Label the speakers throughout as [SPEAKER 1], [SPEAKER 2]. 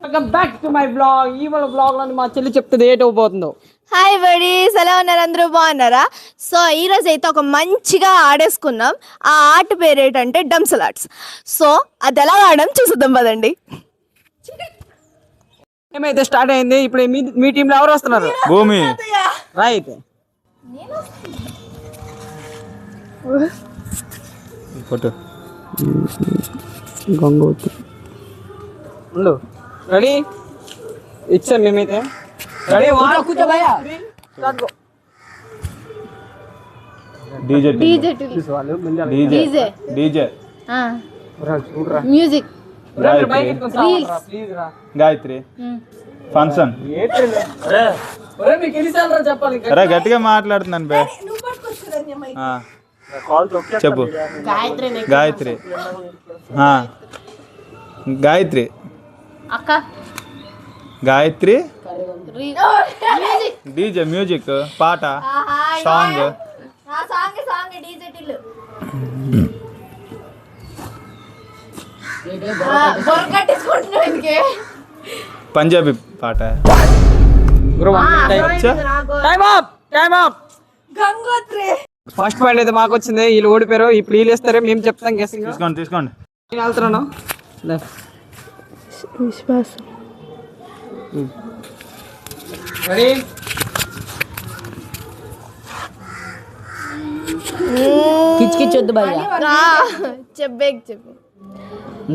[SPEAKER 1] Welcome back to my blog. ఈ blog లో మా చెల్లి చెప్తుంది ఏటో పోతుందో.
[SPEAKER 2] హాయ్ బడీస్, ఎలా ఉన్నారు? అందరూ బాగున్నారా? సో ఈరోజు అయితే ఒక మంచిగా ఆడేసుకున్నాం. ఆ ఆట పేరు ఏంటంటే డంసలాట్స్. సో అది ఎలా ఆడడం చూసుద్దాం పదండి.
[SPEAKER 1] ఏమైతే స్టార్ట్ అయింది. ఇప్పుడు మీ టీమ్ లో ఎవరు వస్తున్నారు?
[SPEAKER 3] భూమి
[SPEAKER 1] రైట్.
[SPEAKER 3] ఫోటో
[SPEAKER 1] గంగోత్రి రెడీ ఇచ్చాం మేమైతే. రెడీ కూర్చోబోయా.
[SPEAKER 3] DJ
[SPEAKER 4] DJ
[SPEAKER 3] DJ DJ
[SPEAKER 4] music
[SPEAKER 3] Gayatri function. అరే గట్టిగా మాట్లాడుతున్నాను బే. చెప్పు. గాయత్రి గాయత్రి
[SPEAKER 4] అక్క
[SPEAKER 3] గాయత్రి డీజే మ్యూజిక్ పాట సాంగ్ పంజాబీ పాట.
[SPEAKER 1] ఫస్ట్ పాయింట్ అయితే మాకు వచ్చింది. వీళ్ళు ఓడిపోయారు. ఇప్పుడు వీళ్ళు ఇస్తారు, మేము చెప్తాం.
[SPEAKER 3] తీసుకోండి తీసుకోండి.
[SPEAKER 1] నేను వెళ్తున్నాను.
[SPEAKER 2] విశ్వాసం
[SPEAKER 1] రెడీ
[SPEAKER 5] కిచ్ కిచ్ వద్దు భయ్య.
[SPEAKER 2] చెప్పు.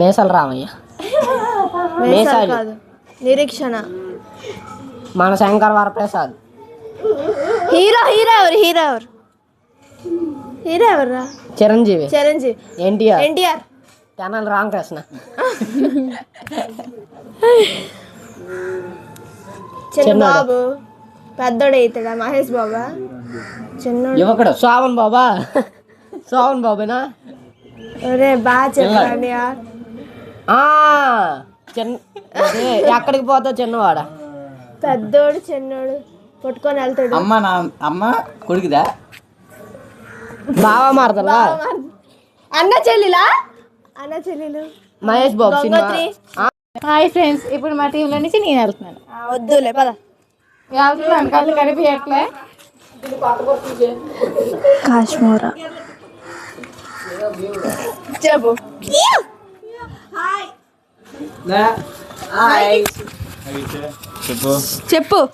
[SPEAKER 5] మేసాలు రామయ్య. మేసాలు
[SPEAKER 2] కాదు, నిరీక్షణ.
[SPEAKER 5] మన శంకర్ వరప్రసాద్.
[SPEAKER 2] హీరో ఎవరు?
[SPEAKER 5] చిరంజీవి.
[SPEAKER 2] ఎన్టీఆర్.
[SPEAKER 5] తెనాలి రామకృష్ణ.
[SPEAKER 2] చిన్నబాబు. పెద్దోడు అవుతాడా? మహేష్ బాబా? చిన్నోడు
[SPEAKER 5] యువకుడు శోభన్ బాబేనా?
[SPEAKER 2] ఒరే బాగా చెప్పండి.
[SPEAKER 5] ఎక్కడికి పోతావు చిన్నవాడ?
[SPEAKER 2] పెద్దోడు చిన్నోడు పట్టుకొని వెళ్తాడు.
[SPEAKER 5] అమ్మ కొడుకుదా? బావా మారదలా?
[SPEAKER 2] అన్న చెల్లెలు
[SPEAKER 5] Mahesh Babu cinema.
[SPEAKER 4] Hi friends, ఇప్పుడు మా టీంలో నుంచి నేను వెళ్తున్నాను.
[SPEAKER 2] వద్దులే పద.
[SPEAKER 4] వెళ్తున్నాను, కళ్ళు కనిపించట్లే.
[SPEAKER 2] కాశ్మీరా చెప్పు.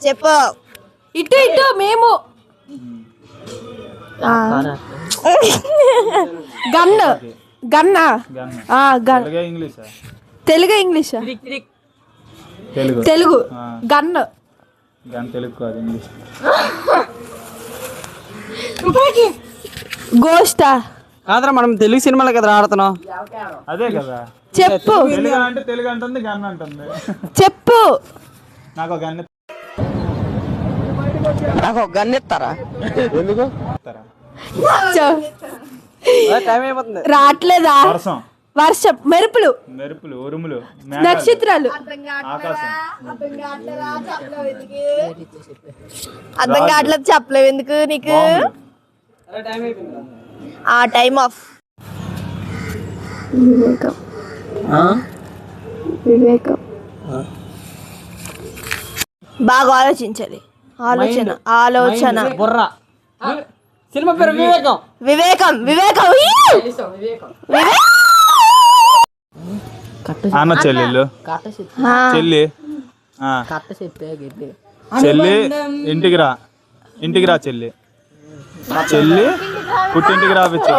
[SPEAKER 2] చెప్పు.
[SPEAKER 4] ఇటు మేము తెలుగు ఇంగ్లీష్ తెలుగు గన్
[SPEAKER 3] తెలుగు కాదు ఇంగ్లీష్.
[SPEAKER 4] గోస్టా
[SPEAKER 1] కాదరా, మనం తెలుగు సినిమాలో కదా ఆడుతున్నాం.
[SPEAKER 3] అదే కదా.
[SPEAKER 4] చెప్పు.
[SPEAKER 3] తెలుగు అంటుంది గన్ అంటుంది.
[SPEAKER 4] చెప్పు.
[SPEAKER 3] నాకు గన్
[SPEAKER 1] ఇస్తారా?
[SPEAKER 3] ఎందుకు
[SPEAKER 1] టైం అయిపోతుంది.
[SPEAKER 4] రావట్లేదా? వర్షం, మెరుపులు,
[SPEAKER 3] ఉరుములు,
[SPEAKER 4] నక్షత్రాలు,
[SPEAKER 3] ఆకాశం.
[SPEAKER 2] అర్థం కావట్లేదు. చెప్పలేవు ఎందుకు నీకు? ఆ టైమ్ ఆఫ్. వివేకం. బాగా ఆలోచించాలి. ఆలోచన.
[SPEAKER 1] బుర్ర. సినిమా పేరు వివేకం.
[SPEAKER 3] అన్న చెల్లెళ్ళు చెల్లి చెల్లి ఇంటికి రా చెల్లి పుట్టింటికి రావచ్చు.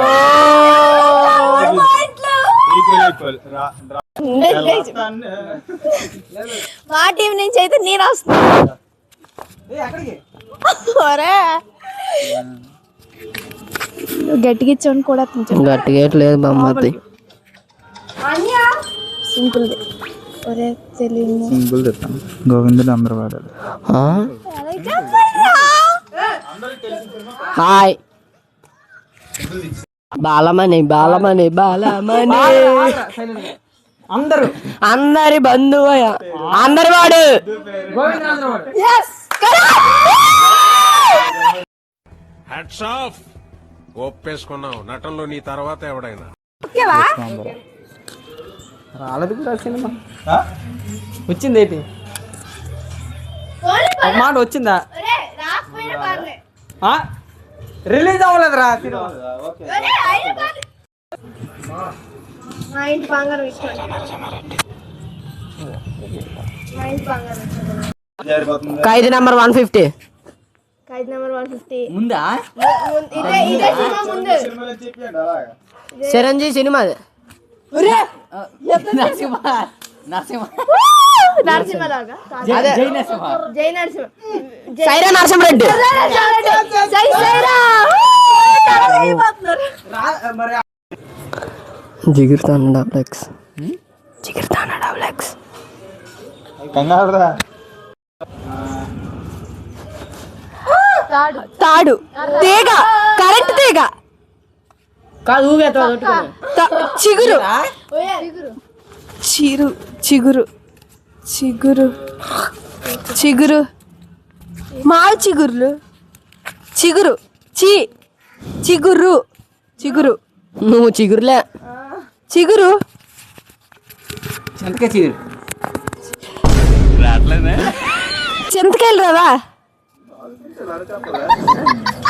[SPEAKER 2] మా టీం నుంచి అయితే నేను వస్తున్నా. గట్టిగా ఇచ్చాను కూడా.
[SPEAKER 5] గట్టిగా లేదు బొమ్మది.
[SPEAKER 2] సింపుల్. ఒరే తెలియదు.
[SPEAKER 3] సింపుల్ చెప్తాను. గోవిందుడు అందరూ వాడాలి.
[SPEAKER 5] హాయ్ బాలమణి అందరి బంధువు, అందరి వాడు.
[SPEAKER 6] Hats off. ఒప్పేసుకున్నావు. నటనలో నీ తర్వాత ఎవడైనా
[SPEAKER 1] రాలేదు కూడా సినిమా వచ్చింది ఏంటి ఒక మాట వచ్చిందా రిలీజ్ అవ్వలేదురా సినిమా
[SPEAKER 2] మా ఇంటి బంగారం ఇష్టం. మా ఇంటి బంగారం
[SPEAKER 5] ఖైదీ నెంబర్ 150.
[SPEAKER 2] ఖైదీ నెంబర్ 150.
[SPEAKER 1] ముందా
[SPEAKER 2] ఇదే సినిమా ముందు.
[SPEAKER 5] చిరంజీవి సినిమా అది.
[SPEAKER 2] నరసింహలాగా జై నరసింహ
[SPEAKER 5] సైరా నరసింహారెడ్డి.
[SPEAKER 2] జై
[SPEAKER 5] జిగిర్తాను డబ్లెక్స్. జిగిర్తాను డబ్లెక్స్.
[SPEAKER 3] కంగారుదా
[SPEAKER 2] తాడు తీగ కరెంట్ తీగ
[SPEAKER 5] కాదు
[SPEAKER 2] చిగురు చిరు చిగురు చిగురు చిగురు మావి చిగురులు చిగురు చిగురు చిగురు
[SPEAKER 5] నువ్వు చిగురులే.
[SPEAKER 2] చిగురు
[SPEAKER 1] చింతకాయ చీరు
[SPEAKER 2] చింతకాయలు రావా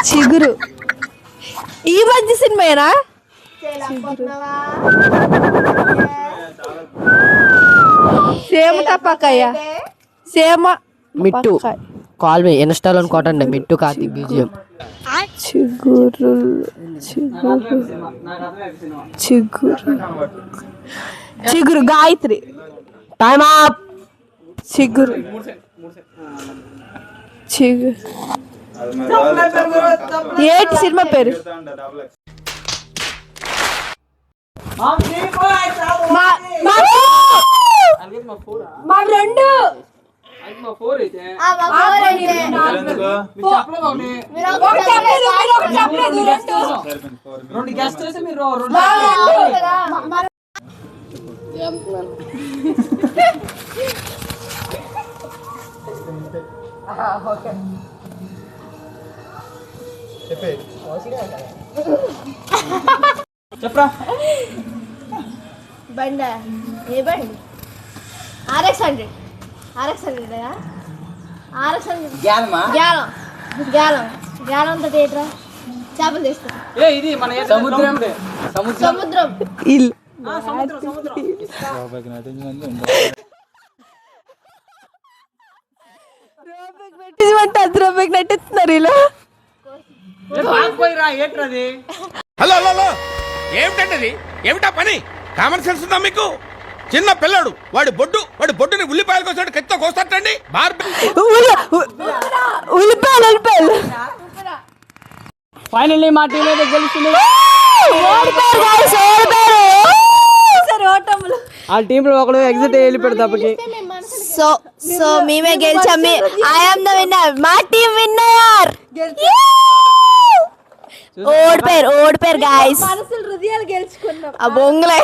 [SPEAKER 2] చిగురు ఈ మధ్య సినిమానా సేమ టపాకాయ సేమ
[SPEAKER 5] మిట్టు కాల్ మీ ఇన్స్టాలో కొట్టండి మిట్టు కార్తీక్ బీజియం.
[SPEAKER 2] చిగురు చిగురు చిగురు చిగురు గాయత్రి.
[SPEAKER 5] Time up.
[SPEAKER 2] చిగురు చిగురు ఏంటి సినిమా పేరు? మా రెండు
[SPEAKER 1] రెండు గెస్ట్ చేసి మీరు చెప్పరా
[SPEAKER 2] బండ ఏ బండి RX 100 RX 100 RX 100 గ్యాలం తో థియేటర్ చేపలు తెస్తారు.
[SPEAKER 1] ఇది మన సముద్రం
[SPEAKER 2] సముద్రం
[SPEAKER 5] ఇల్
[SPEAKER 2] రూపాయికి నటిస్తున్నారు ఇలా.
[SPEAKER 6] హలో హలో హలో ఏమిటండి ఏమిటా పని? కామన్ సెన్స్ ఉందా మీకు? చిన్న పిల్లడు వాడి బొడ్డుని ఉల్లిపాయలు కోసాడు కత్తితో కోస్తాటండి.
[SPEAKER 2] ఉల్లిపాయలు
[SPEAKER 1] ఫైనల్లీ మా టీం అయితే గెలుస్తుంది. ఆ టీంలో ఒకడు ఎగ్జిట్ వెళ్ళిపోయాడు తప్పకి.
[SPEAKER 2] సో మేమే గెలిచాం. I am the winner. మా టీం విన్నర్. ఓడిపోయారు గాయ్స్. మనసులు హృదయాలు గెలుచుకున్నాం. ఆ బొంగులే